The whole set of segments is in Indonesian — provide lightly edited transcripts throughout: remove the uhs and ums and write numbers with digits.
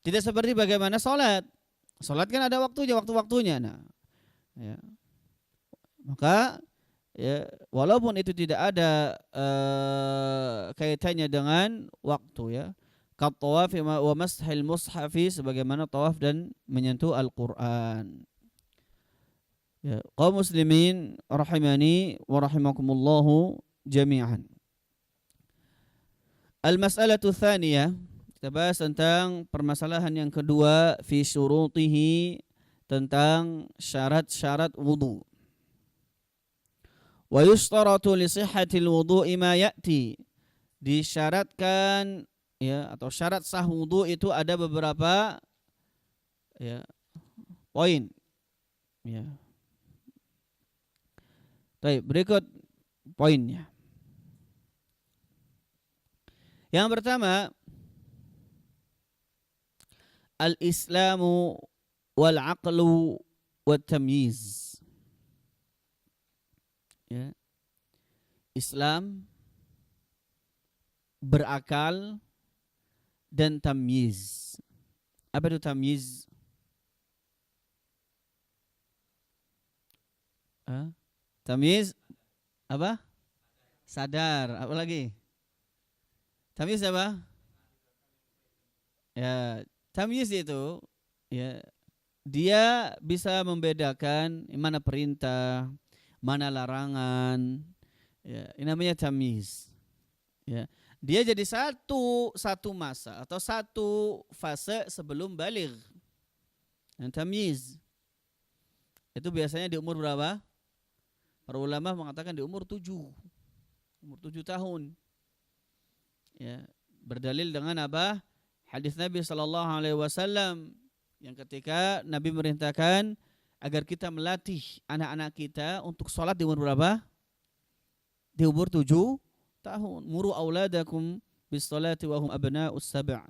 Tidak seperti bagaimana sholat. Sholat kan ada waktunya, waktu-waktunya. Nah, ya. Maka ya, walaupun itu tidak ada kaitannya dengan waktu ya. Kat tawaf wa mashil mushafi, sebagaimana tawaf dan menyentuh Al-Qur'an. Ya, kaum muslimin rahimani wa rahimakumullahu jami'an. Al-mas'alatu tsaniyah, kita bahas tentang permasalahan yang kedua, fi syurutihi, tentang syarat-syarat wudu. Wa yustaratu li sihhatil wudu'i ma ya'ti. Disyaratkan ya, atau syarat sah wudu itu ada beberapa ya poin ya. Baik, berikut poinnya. Yang pertama, al-islamu wal aqlu wat tamyiz. Ya. Islam, berakal, dan tamyiz. Apa itu tamyiz? Tamyiz apa? Sadar. Apa lagi? Tamyiz apa? Ya, tamyiz itu ya, dia bisa membedakan mana perintah, mana larangan. Ya, ini namanya tamyiz. Ya, dia jadi satu masa atau satu fase sebelum baligh. Tamyiz itu biasanya di umur berapa? Para ulama mengatakan di umur 7 tahun. Ya, berdalil dengan apa? Hadis Nabi SAW yang ketika Nabi merintahkan agar kita melatih anak-anak kita untuk sholat di umur berapa? Di umur 7 tahun. Muru auladakum bis sholati wa hum abna'us sab'.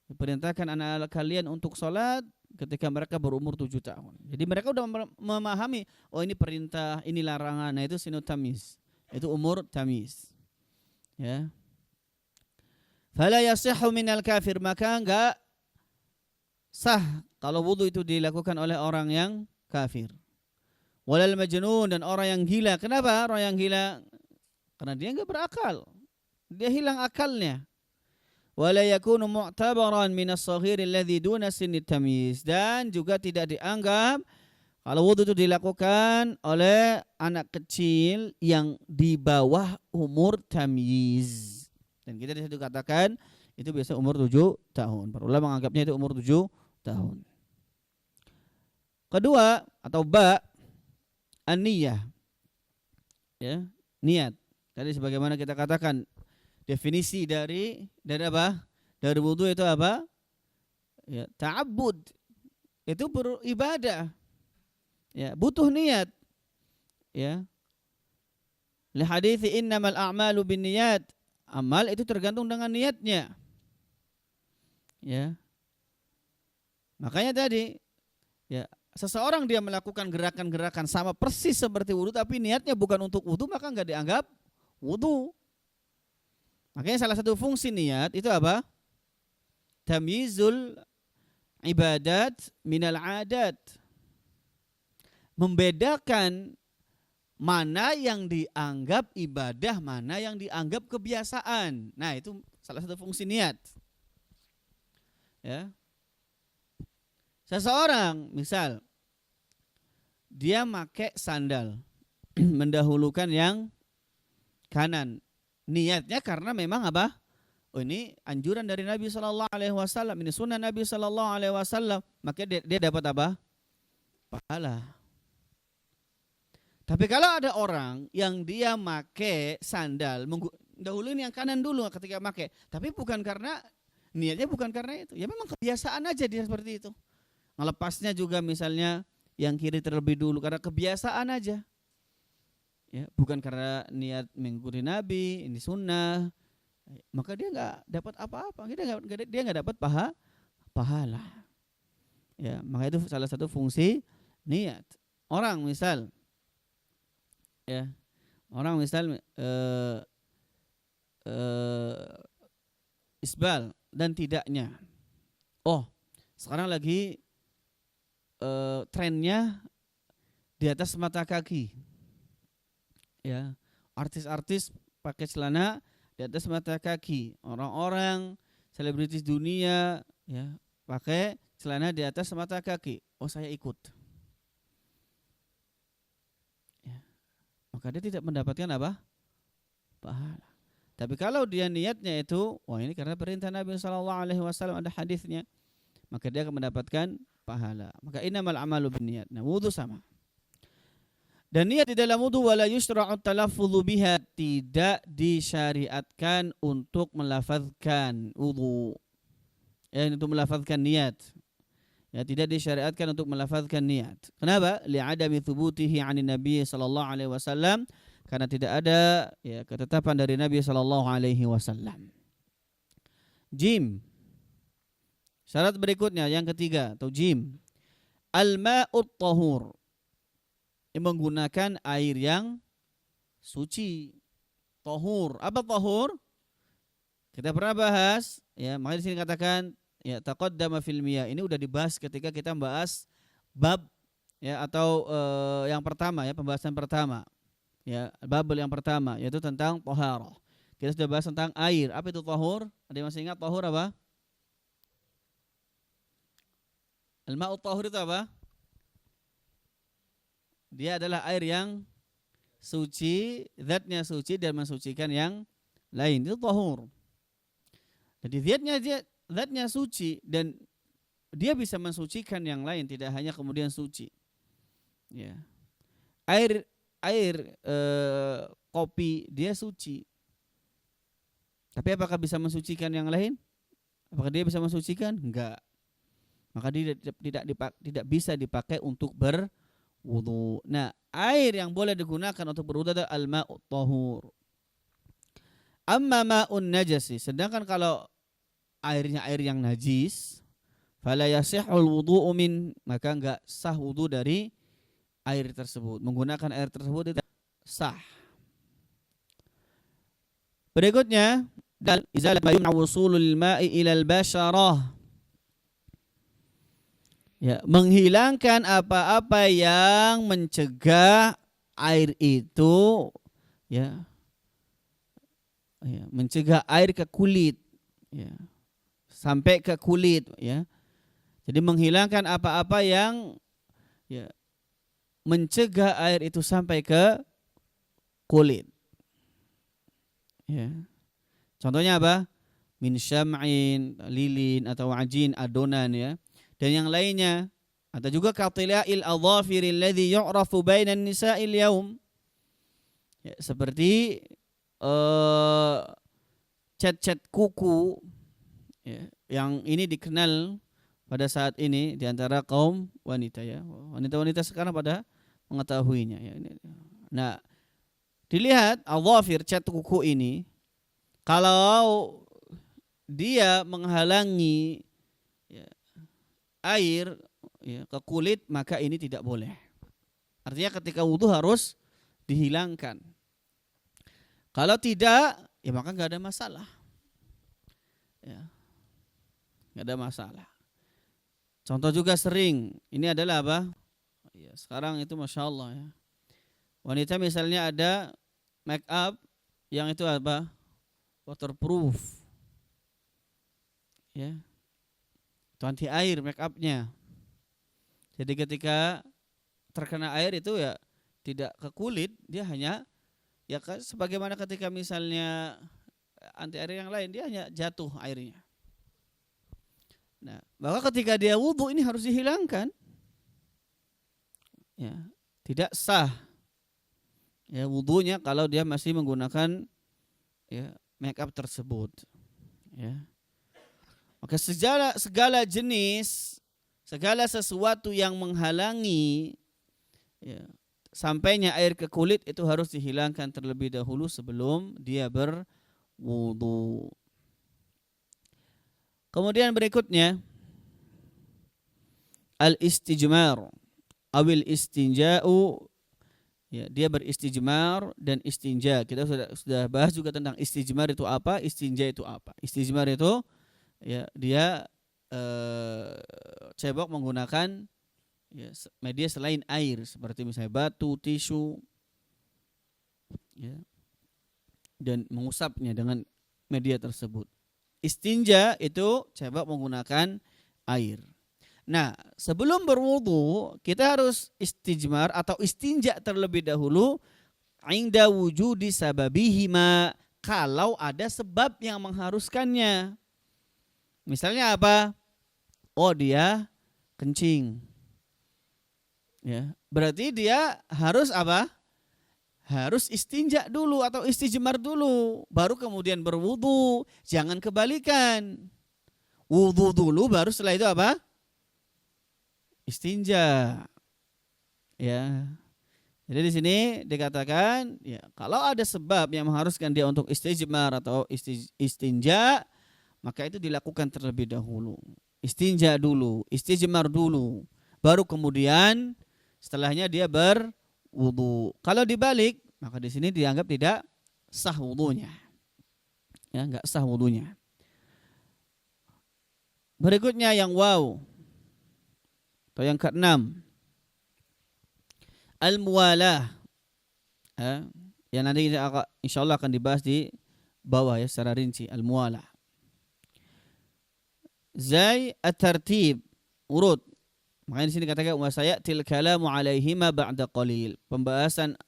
Perintahkan anak-anak kalian untuk sholat ketika mereka berumur 7 tahun. Jadi mereka sudah memahami, oh ini perintah, ini larangan. Nah itu sinu tamyiz. Itu umur tamyiz. Ya. Fala yasihhu minal kafir, maka enggak sah kalau wudu itu dilakukan oleh orang yang kafir. Walal majnun, dan orang yang gila. Kenapa orang yang gila? Karena dia enggak berakal. Dia hilang akalnya. Wala yakunu mu'tabaran minas saghir alladhi duna sinni tamyiz, dan juga tidak dianggap kalau wudu itu dilakukan oleh anak kecil yang di bawah umur tamyiz. Dan kita di situ katakan itu biasa umur 7 tahun. Para ulama menganggapnya itu umur 7 tahun. Kedua atau ba, an-niyah. Ya, niat. Tadi sebagaimana kita katakan definisi dari apa? Dari wudu itu apa? Ya, ta'abbud. Itu beribadah. Ya, butuh niat. Ya. Li hadithi innamal a'malu binniyat. Amal itu tergantung dengan niatnya. Ya. Makanya tadi ya, seseorang dia melakukan gerakan-gerakan sama persis seperti wudu tapi niatnya bukan untuk wudu, maka enggak dianggap wudu. Makanya salah satu fungsi niat itu apa? Tamyizul ibadat minal adat. Membedakan mana yang dianggap ibadah, mana yang dianggap kebiasaan. Nah, itu salah satu fungsi niat. Ya. Seseorang, misal dia pakai sandal, mendahulukan yang kanan. Niatnya karena memang apa? Oh, ini anjuran dari Nabi SAW, ini sunnah Nabi SAW, maka dia dapat apa? Pahala. Tapi kalau ada orang yang dia make sandal, dahuluin yang kanan dulu ketika make, tapi bukan karena niatnya, bukan karena itu, ya memang kebiasaan aja dia seperti itu. Melepasnya juga misalnya yang kiri terlebih dulu karena kebiasaan aja. Ya, bukan karena niat mengikuti Nabi, ini sunnah, maka dia nggak dapat apa-apa, dia nggak dapat pahala. Ya, maka itu salah satu fungsi niat. Orang misal isbal dan tidaknya. Oh, sekarang lagi trennya di atas mata kaki. Ya, artis-artis pakai celana di atas mata kaki. Orang-orang selebritis dunia ya pakai celana di atas mata kaki. Oh, saya ikut. Ya. Maka dia tidak mendapatkan apa? Pahala. Tapi kalau dia niatnya itu, wah ini karena perintah Nabi SAW, ada hadisnya, maka dia akan mendapatkan pahala. Maka innamal amalu binniyat. Nah, wudu sama. Dan niat di dalam wudu wala yusra'u talaffudzu biha, tidak disyariatkan untuk melafazkan wudu. Ya, untuk melafazkan niat. Ya, tidak disyariatkan untuk melafazkan niat. Kenapa? Li'adami thubutihi 'anin Nabi sallallahu alaihi wasallam, karena tidak ada ya ketetapan dari Nabi sallallahu alaihi wasallam. Jim. Syarat berikutnya yang ketiga atau jim. Al-ma'ut tahur. Menggunakan air yang suci. Tahur. Apa tahur? Kita pernah bahas ya, makanya di sini katakan ya taqaddama fil miyah. Ini udah dibahas ketika kita membahas bab ya atau yang pertama ya, pembahasan pertama. Ya, bab yang pertama yaitu tentang taharah. Kita sudah bahas tentang air. Apa itu tahur? Ada yang masih ingat tahur apa? Al-ma'ut tahur itu apa? Dia adalah air yang suci, zatnya suci dan mensucikan yang lain. Itu tahur. Jadi zatnya suci dan dia bisa mensucikan yang lain, tidak hanya kemudian suci. Ya. Air kopi dia suci. Tapi apakah bisa mensucikan yang lain? Apakah dia bisa mensucikan? Enggak. Maka dia tidak bisa dipakai untuk berwudu. Nah, air yang boleh digunakan untuk berwudu adalah al-ma'ut tahur. Amma ma'un najasi, sedangkan kalau airnya air yang najis, fala yasihul wudu'u min, maka enggak sah wudu dari air tersebut. Menggunakan air tersebut tidak sah. Berikutnya, dal izalat ma yumna wusulul ma'i ilal basyarah. Ya, menghilangkan apa-apa yang mencegah air itu ya, mencegah air ke kulit ya, sampai ke kulit ya. Jadi menghilangkan apa-apa yang ya mencegah air itu sampai ke kulit. Ya. Contohnya apa? Min syam'in, lilin atau ajin, adonan ya. Dan yang lainnya. Atau juga katila'il adhafiril ladzi yu'rafu bainan nisa'il yaum. Ya, seperti cat-cat kuku ya, yang ini dikenal pada saat ini di antara kaum wanita ya. Wanita-wanita sekarang pada mengetahuinya ya. Nah, dilihat adhafir, cat kuku ini, kalau dia menghalangi ya, air ya, ke kulit, maka ini tidak boleh. Artinya ketika wudu harus dihilangkan. Kalau tidak, ya maka nggak ada masalah. Ya, nggak ada masalah. Contoh juga sering, ini adalah apa? Ya, sekarang itu masya Allah ya. Wanita misalnya ada make up yang itu apa? Waterproof. Ya. Itu anti air make upnya. Jadi ketika terkena air itu ya tidak ke kulit, dia hanya ya sebagaimana ketika misalnya anti air yang lain, dia hanya jatuh airnya. Nah, maka ketika dia wudu ini harus dihilangkan. Ya, tidak sah ya wudunya kalau dia masih menggunakan ya make up tersebut. Ya. Maka segala jenis, segala sesuatu yang menghalangi ya, sampainya air ke kulit itu harus dihilangkan terlebih dahulu sebelum dia berwudu. Kemudian berikutnya al-istijmar awil istinja'u, ya, dia beristijmar dan istinja. Kita sudah bahas juga tentang istijmar itu apa, istinja itu apa. Istijmar itu ya dia cebok menggunakan ya, media selain air seperti misalnya batu, tisu, ya, dan mengusapnya dengan media tersebut. Istinja itu cebok menggunakan air. Nah, sebelum berwudu kita harus istijmar atau istinja terlebih dahulu inda wujudi sababihima, kalau ada sebab yang mengharuskannya. Misalnya apa? Oh, dia kencing. Ya, berarti dia harus apa? Harus istinja dulu atau istijmar dulu, baru kemudian berwudu. Jangan kebalikan. Wudu dulu baru setelah itu apa? Istinja. Ya. Jadi di sini dikatakan ya, kalau ada sebab yang mengharuskan dia untuk istijmar atau istinja, maka itu dilakukan terlebih dahulu. Istinja dulu, istijmar dulu, baru kemudian setelahnya dia berwudu. Kalau dibalik, maka di sini dianggap tidak sah wudunya. Ya, enggak sah wudunya. Berikutnya yang waw atau yang keenam, al-muwalah. Yang nanti insyaallah akan dibahas di bawah ya secara rinci, al-muwalah. Zai at-tartib, urut. Makanya di sini katakan wa sayatil kalamu alaihima ba'da qalil. Pembahasan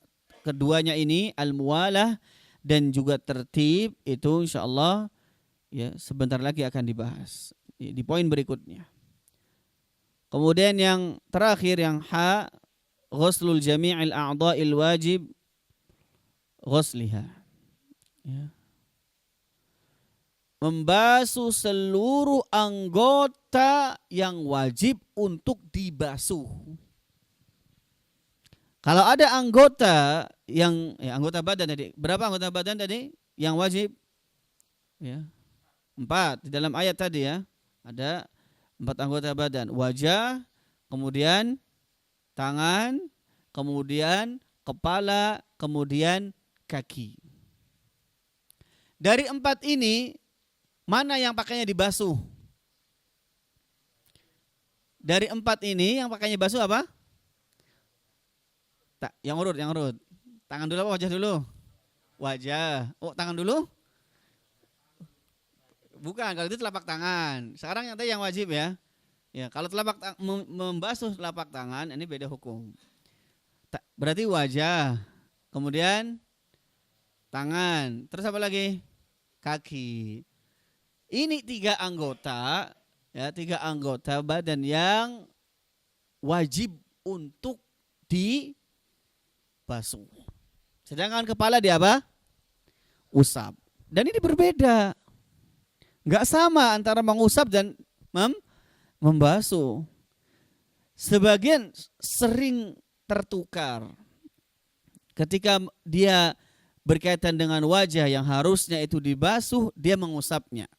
keduanya ini al-muwalah dan juga tertib itu insyaallah ya sebentar lagi akan dibahas di poin berikutnya. Kemudian yang terakhir yang ha, ghuslul jami'il a'dha'il wajib ghusliha. Ya. Membasuh seluruh anggota yang wajib untuk dibasuh. Kalau ada anggota yang anggota badan tadi, berapa anggota badan tadi yang wajib? Ya. 4 di dalam ayat tadi ya. Ada 4 anggota badan. Wajah, kemudian tangan, kemudian kepala, kemudian kaki. Dari 4 ini, mana yang pakainya dibasuh? Dari 4 ini yang pakainya basuh apa? Yang urut. Tangan dulu apa wajah dulu? Wajah. Oh, tangan dulu? Bukan, kalau itu telapak tangan. Sekarang yang tadi yang wajib ya. Ya, kalau membasuh telapak tangan ini beda hukum. Berarti wajah, kemudian tangan, terus apa lagi? Kaki. Ini 3 anggota, ya 3 anggota badan yang wajib untuk dibasuh. Sedangkan kepala di apa? Usap. Dan ini berbeda. Enggak sama antara mengusap dan membasuh. Sebagian sering tertukar. Ketika dia berkaitan dengan wajah yang harusnya itu dibasuh, dia mengusapnya.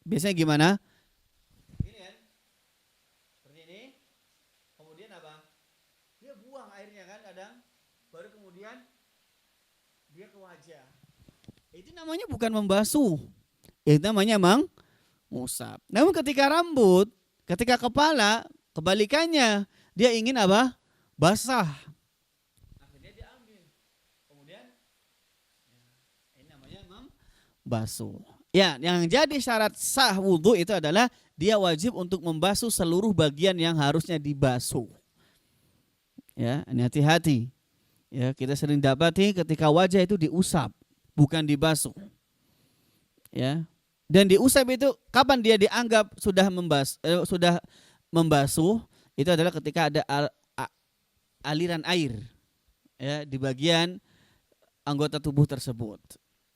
Biasanya gimana? Ini kan? Seperti ini. Kemudian apa? Dia buang airnya kan kadang. Baru kemudian dia ke wajah. Itu namanya bukan membasuh. Itu namanya mengusap. Namun ketika rambut, ketika kepala, kebalikannya. Dia ingin apa? Basah. Akhirnya dia ambil. Kemudian ini namanya membasuh. Ya, yang jadi syarat sah wudu itu adalah dia wajib untuk membasuh seluruh bagian yang harusnya dibasuh. Ya, ini hati-hati. Ya, kita sering dapati ketika wajah itu diusap, bukan dibasuh. Ya. Dan diusap itu kapan dia dianggap sudah membasuh? Itu adalah ketika ada aliran air ya di bagian anggota tubuh tersebut.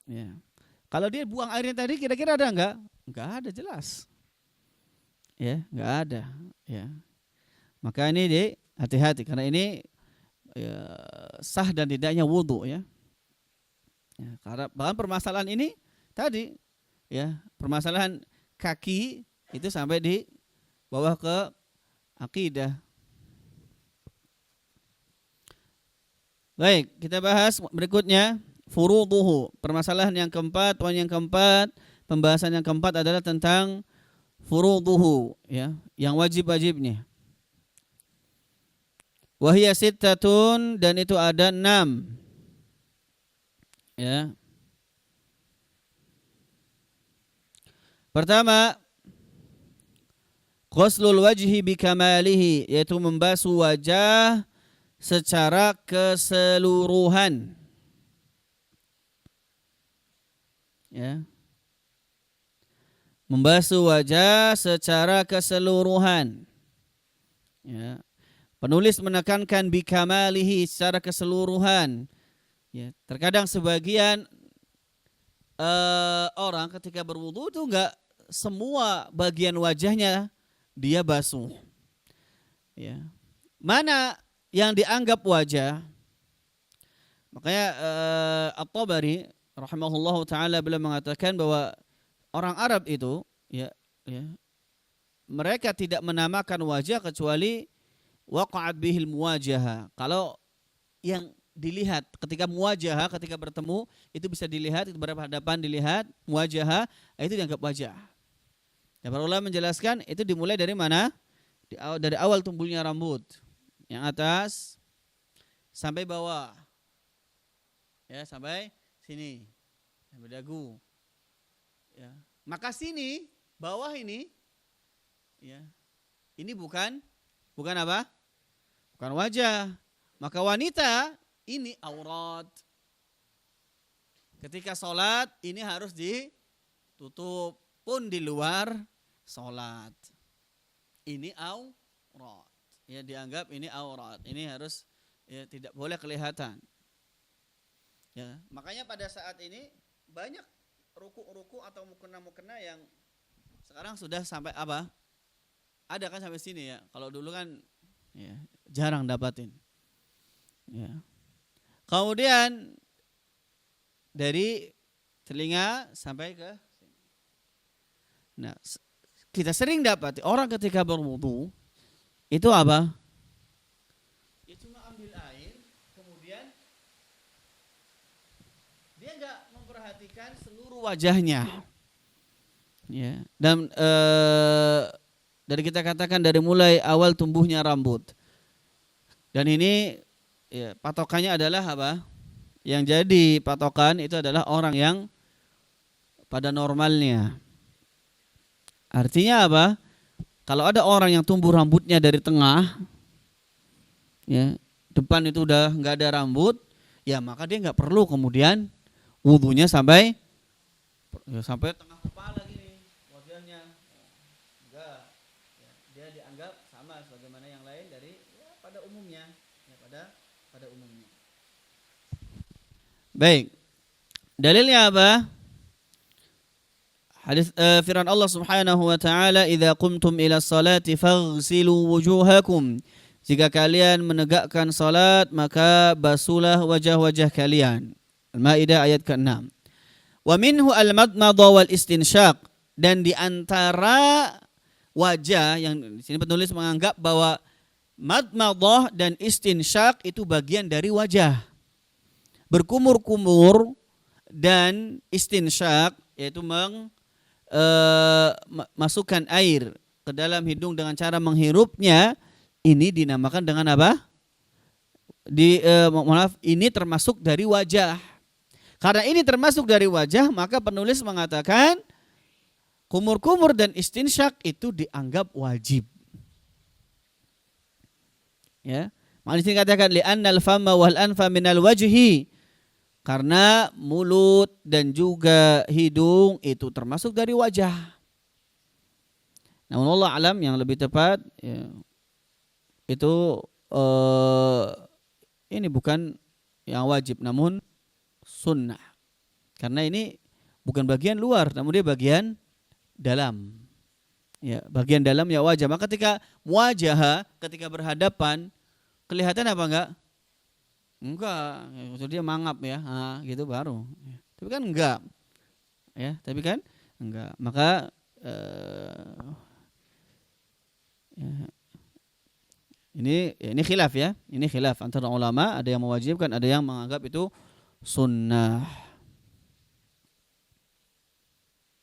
Ya. Kalau dia buang airnya tadi kira-kira ada enggak? Enggak ada jelas. Ya, enggak ada, ya. Maka ini hati-hati karena ini ya, sah dan tidaknya wudu ya. Ya, karena bahkan permasalahan ini tadi ya, permasalahan kaki itu sampai di bawah ke akidah. Baik, kita bahas berikutnya furuduhu. Permasalahan yang keempat, poin yang keempat, pembahasan yang keempat adalah tentang furuduhu, ya, yang wajib-wajibnya. Wahia sittatun, dan itu ada 6. Ya. Pertama, ghuslul wajhi bikamalihi, yaitu membasuh wajah secara keseluruhan. Ya. Membasuh wajah secara keseluruhan. Ya. Penulis menekankan bikamalihi, secara keseluruhan. Ya. Terkadang sebagian orang ketika berwudu itu enggak semua bagian wajahnya dia basuh. Ya. Mana yang dianggap wajah? Makanya At-Tabari rahimahullahu taala beliau mengatakan bahwa orang Arab itu mereka tidak menamakan wajah kecuali waqa'at bihil muwajaha. Kalau yang dilihat ketika muwajaha, ketika bertemu itu bisa dilihat, itu berhadapan dilihat, muwajaha itu dianggap wajah. Dan para ulama menjelaskan itu dimulai dari mana? Dari awal tumbuhnya rambut, yang atas sampai bawah, ya, sampai sini, sampai dagu, ya. Maka sini bawah ini, ya, ini bukan apa? Bukan wajah. Maka wanita ini aurat. Ketika sholat ini harus ditutup, pun di luar sholat. Ini aurat. Ya, dianggap ini aurat. Ini harus, ya, tidak boleh kelihatan. Ya, makanya pada saat ini banyak ruku-ruku atau mukena-mukena yang sekarang sudah sampai apa? Ada kan sampai sini, ya. Kalau dulu kan, ya, jarang dapatin. Ya. Kemudian dari telinga sampai ke sini. Nah, kita sering dapati orang ketika berwudu itu apa? Ya cuma ambil air, kemudian dia enggak memperhatikan seluruh wajahnya. Ya. Dan dari kita katakan dari mulai awal tumbuhnya rambut. Dan ini, ya, patokannya adalah apa? Yang jadi patokan itu adalah orang yang pada normalnya. Artinya apa? Kalau ada orang yang tumbuh rambutnya dari tengah, ya, depan itu udah nggak ada rambut, ya maka dia nggak perlu kemudian wudunya sampai tengah kepala gini wajahnya. Enggak. Ya, dia dianggap sama sebagaimana yang lain dari, ya, pada umumnya, ya, pada umumnya. Baik. Dalilnya apa? Hadis firman Allah Subhanahu wa taala, "Idza qumtum ila sholati faghsilu wujuhakum." Jika kalian menegakkan salat, maka basuhlah wajah-wajah kalian. Al-Maidah ayat ke-6. Wa minhu al-madmadha wal istinsyaq, dan di antara wajah yang di sini penulis menganggap bahwa madmadhah dan istinsyaq itu bagian dari wajah. Berkumur-kumur dan istinsyaq yaitu masukkan air ke dalam hidung dengan cara menghirupnya, ini dinamakan dengan apa? Ini termasuk dari wajah. Karena ini termasuk dari wajah, maka penulis mengatakan kumur-kumur dan istinsyak itu dianggap wajib. Ya, maka disini katakan li'annal famma wal anfa minal wajhi, karena mulut dan juga hidung itu termasuk dari wajah. Namun Allah alam yang lebih tepat, ya, itu ini bukan yang wajib namun sunnah. Karena ini bukan bagian luar namun dia bagian dalam. Ya, bagian dalam ya wajah. Maka ketika muwajah, ketika berhadapan, kelihatan apa enggak? Enggak, maksud dia mangap ya, gitu baru. Tapi kan enggak, ya. Tapi kan enggak. Maka ya, ini khilaf ya. Ini khilaf antara ulama. Ada yang mewajibkan, ada yang menganggap itu sunnah.